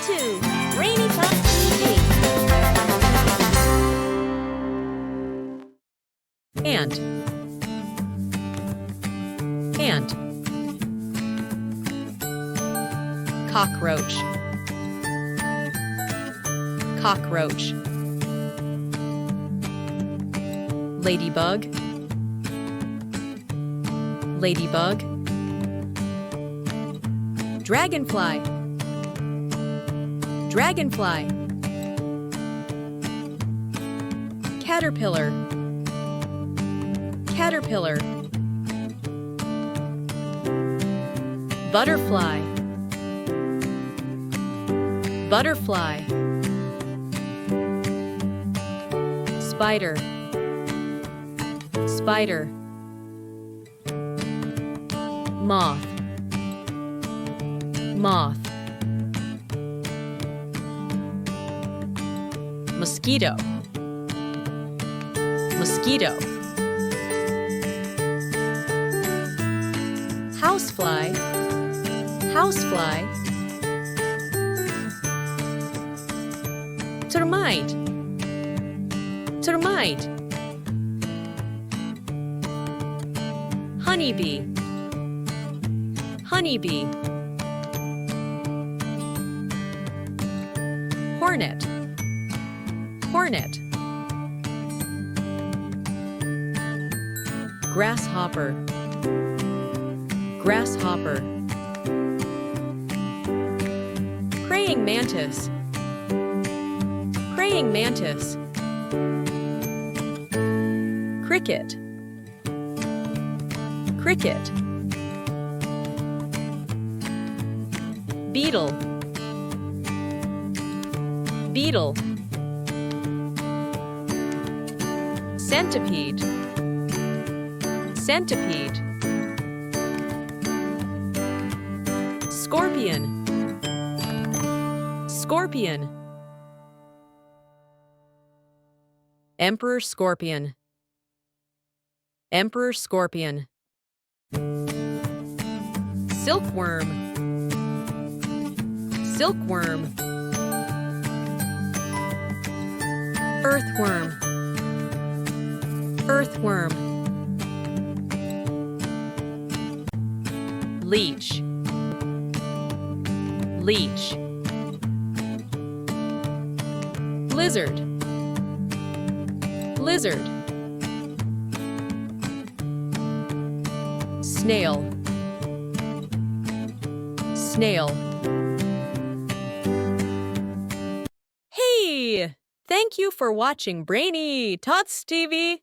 to Brainy Tots TV. Ant. Cockroach. Ladybug. Dragonfly. Caterpillar. Butterfly. Spider. Moth. Mosquito. Housefly. Termite. Honeybee. Hornet. Grasshopper. Praying mantis. Cricket. Beetle. Centipede. Scorpion. Emperor scorpion. Silkworm. Earthworm. Leech. Lizard. Snail. Hey! Thank you for watching Brainy Tots TV.